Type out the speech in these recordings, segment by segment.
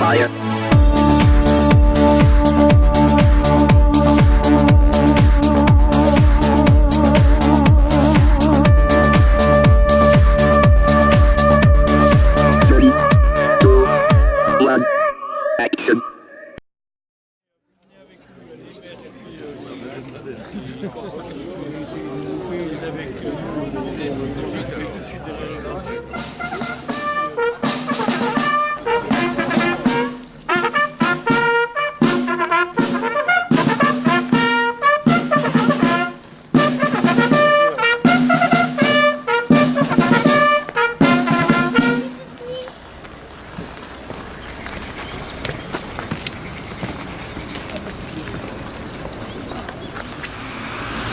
fire. Three, two, one, action.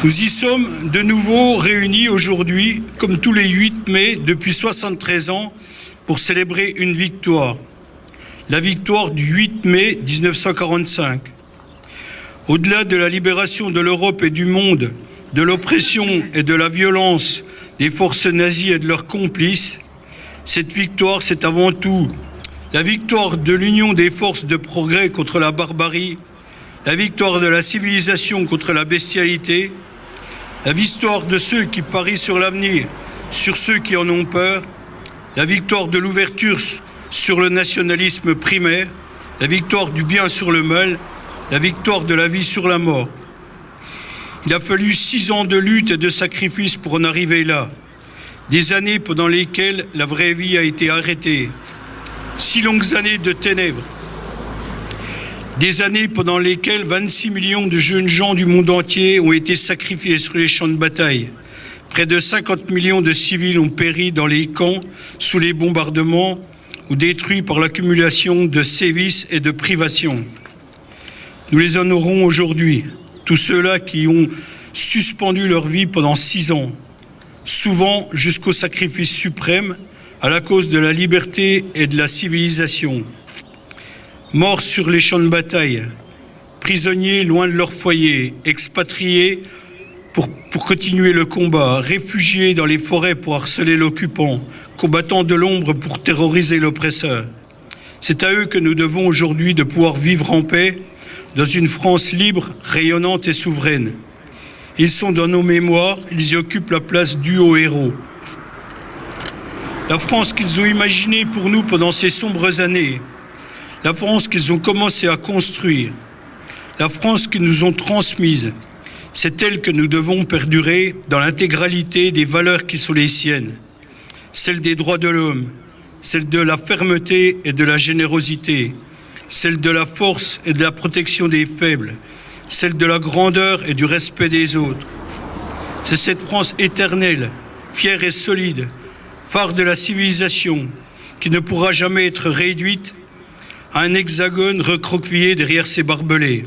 Nous y sommes de nouveau réunis aujourd'hui, comme tous les 8 mai, depuis 73 ans, pour célébrer une victoire. La victoire du 8 mai 1945. Au-delà de la libération de l'Europe et du monde, de l'oppression et de la violence des forces nazies et de leurs complices, cette victoire, c'est avant tout la victoire de l'union des forces de progrès contre la barbarie, la victoire de la civilisation contre la bestialité, la victoire de ceux qui parient sur l'avenir, sur ceux qui en ont peur, la victoire de l'ouverture sur le nationalisme primaire, la victoire du bien sur le mal, la victoire de la vie sur la mort. Il a fallu 6 ans de lutte et de sacrifice pour en arriver là. Des années pendant lesquelles la vraie vie a été arrêtée. 6 longues années de ténèbres. Des années pendant lesquelles 26 millions de jeunes gens du monde entier ont été sacrifiés sur les champs de bataille. Près de 50 millions de civils ont péri dans les camps, sous les bombardements, ou détruits par l'accumulation de sévices et de privations. Nous les honorons aujourd'hui, tous ceux-là qui ont suspendu leur vie pendant 6 ans, souvent jusqu'au sacrifice suprême, à la cause de la liberté et de la civilisation. Morts sur les champs de bataille, prisonniers loin de leur foyer, expatriés pour continuer le combat, réfugiés dans les forêts pour harceler l'occupant, combattant de l'ombre pour terroriser l'oppresseur. C'est à eux que nous devons aujourd'hui de pouvoir vivre en paix dans une France libre, rayonnante et souveraine. Ils sont dans nos mémoires, ils y occupent la place due aux héros. La France qu'ils ont imaginée pour nous pendant ces sombres années, la France qu'ils ont commencé à construire, la France qu'ils nous ont transmise, c'est elle que nous devons perdurer dans l'intégralité des valeurs qui sont les siennes. Celle des droits de l'homme, celle de la fermeté et de la générosité, celle de la force et de la protection des faibles, celle de la grandeur et du respect des autres. C'est cette France éternelle, fière et solide, phare de la civilisation, qui ne pourra jamais être réduite à un hexagone recroquevillé derrière ses barbelés.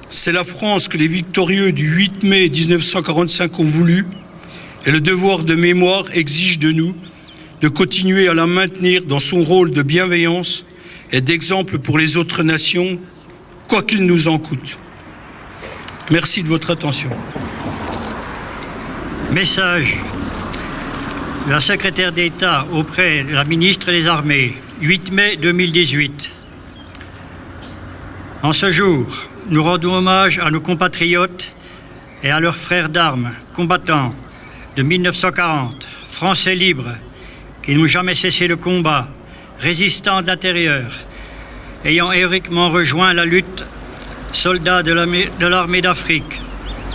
C'est la France que les victorieux du 8 mai 1945 ont voulu, et le devoir de mémoire exige de nous de continuer à la maintenir dans son rôle de bienveillance et d'exemple pour les autres nations, quoi qu'il nous en coûte. Merci de votre attention. Message de la secrétaire d'État auprès de la ministre des Armées, 8 mai 2018. En ce jour, nous rendons hommage à nos compatriotes et à leurs frères d'armes, combattants de 1940, Français libres, qui n'ont jamais cessé le combat, résistants de l'intérieur, ayant héroïquement rejoint la lutte, soldats de l'armée d'Afrique,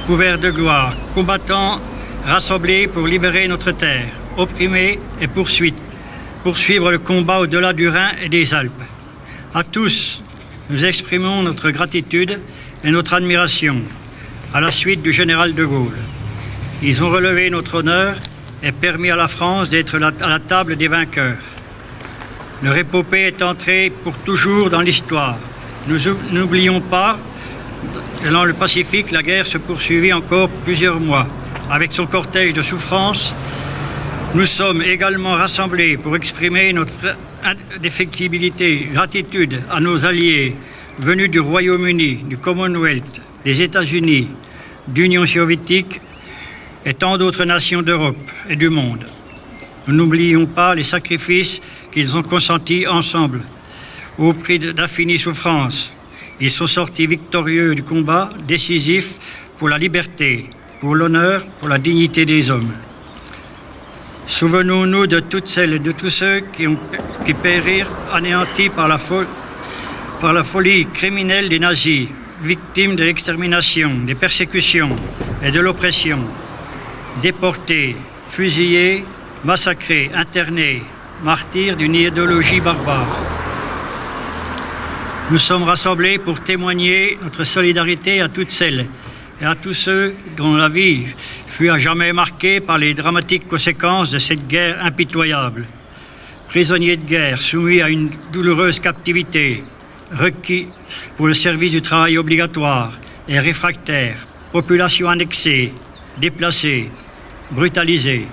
couverts de gloire, combattants rassemblés pour libérer notre terre, opprimés et poursuivre le combat au-delà du Rhin et des Alpes. À tous, nous exprimons notre gratitude et notre admiration à la suite du général de Gaulle. Ils ont relevé notre honneur et permis à la France d'être à la table des vainqueurs. Leur épopée est entrée pour toujours dans l'histoire. Nous n'oublions pas, dans le Pacifique, la guerre se poursuivit encore plusieurs mois. Avec son cortège de souffrances, nous sommes également rassemblés pour exprimer notre indéfectibilité, gratitude à nos alliés venus du Royaume-Uni, du Commonwealth, des États-Unis, d'Union soviétique et tant d'autres nations d'Europe et du monde. Nous n'oublions pas les sacrifices qu'ils ont consentis ensemble au prix d'infinies souffrances. Ils sont sortis victorieux du combat décisif pour la liberté, pour l'honneur, pour la dignité des hommes. Souvenons-nous de toutes celles et de tous ceux qui périrent anéantis par la folie criminelle des nazis, victimes de l'extermination, des persécutions et de l'oppression, déportés, fusillés, massacrés, internés, martyrs d'une idéologie barbare. Nous sommes rassemblés pour témoigner notre solidarité à toutes celles et à tous ceux dont la vie fut à jamais marquée par les dramatiques conséquences de cette guerre impitoyable. Prisonniers de guerre soumis à une douloureuse captivité, requis pour le service du travail obligatoire et réfractaires, population annexée, déplacée, brutalisée.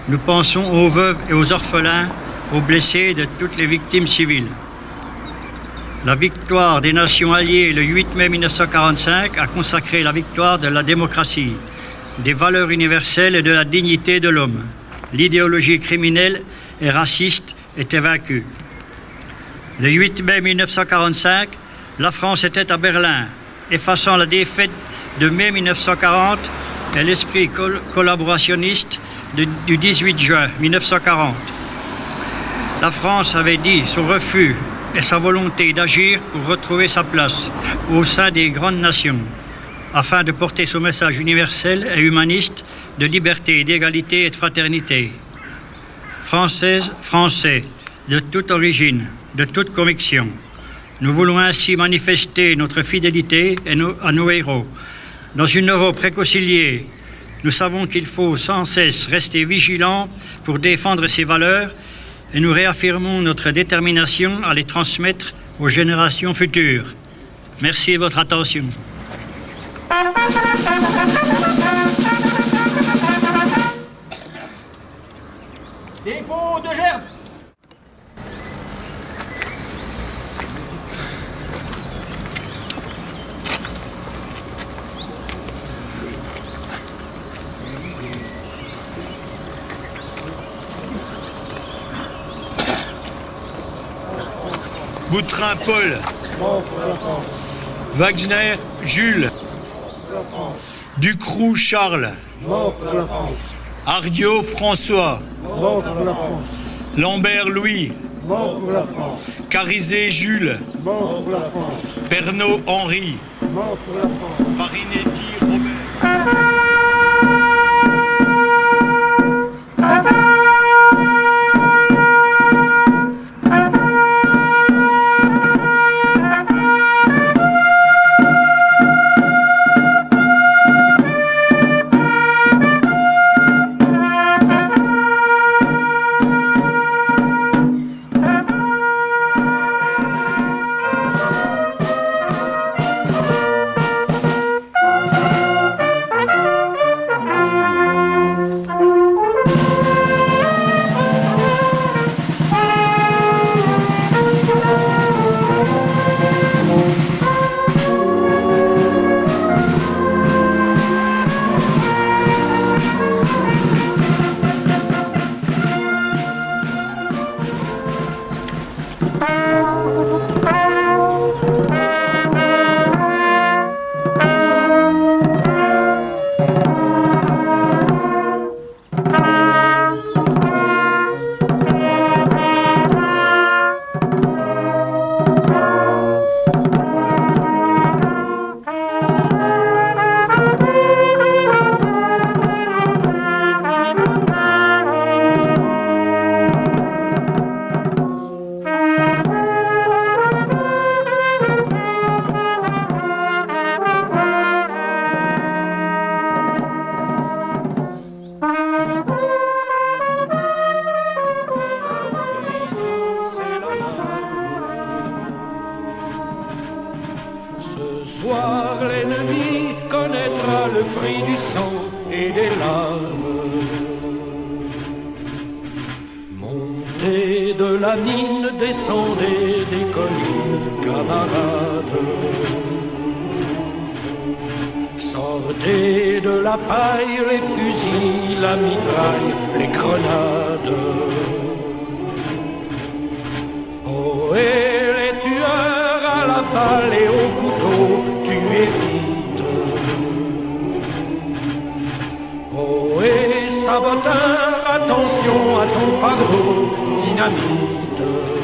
Nous pensons aux veuves et aux orphelins, aux blessés et de toutes les victimes civiles. La victoire des nations alliées le 8 mai 1945 a consacré la victoire de la démocratie, des valeurs universelles et de la dignité de l'homme. L'idéologie criminelle et raciste était vaincue. Le 8 mai 1945, la France était à Berlin, effaçant la défaite de mai 1940 et l'esprit collaborationniste du 18 juin 1940. La France avait dit son refus et sa volonté d'agir pour retrouver sa place au sein des grandes nations, afin de porter son message universel et humaniste de liberté, d'égalité et de fraternité. Françaises, Français, de toute origine, de toute conviction, nous voulons ainsi manifester notre fidélité à nos héros. Dans une Europe réconciliée, nous savons qu'il faut sans cesse rester vigilants pour défendre ces valeurs et nous réaffirmons notre détermination à les transmettre aux générations futures. Merci de votre attention. Dépôt de gerbe. Boutrin Paul. Wagner Jules. Ducroux Charles. Ardiot François. Lambert Louis. Carizet Jules. Pernot Henri. Farinetti Robert. soir l'ennemi connaîtra le prix du sang et des larmes. Montez de la mine, descendez des collines, camarades. Sortez de la paille les fusils, la mitraille, les grenades. Oh, et saboteur, attention à ton fardeau, dynamite.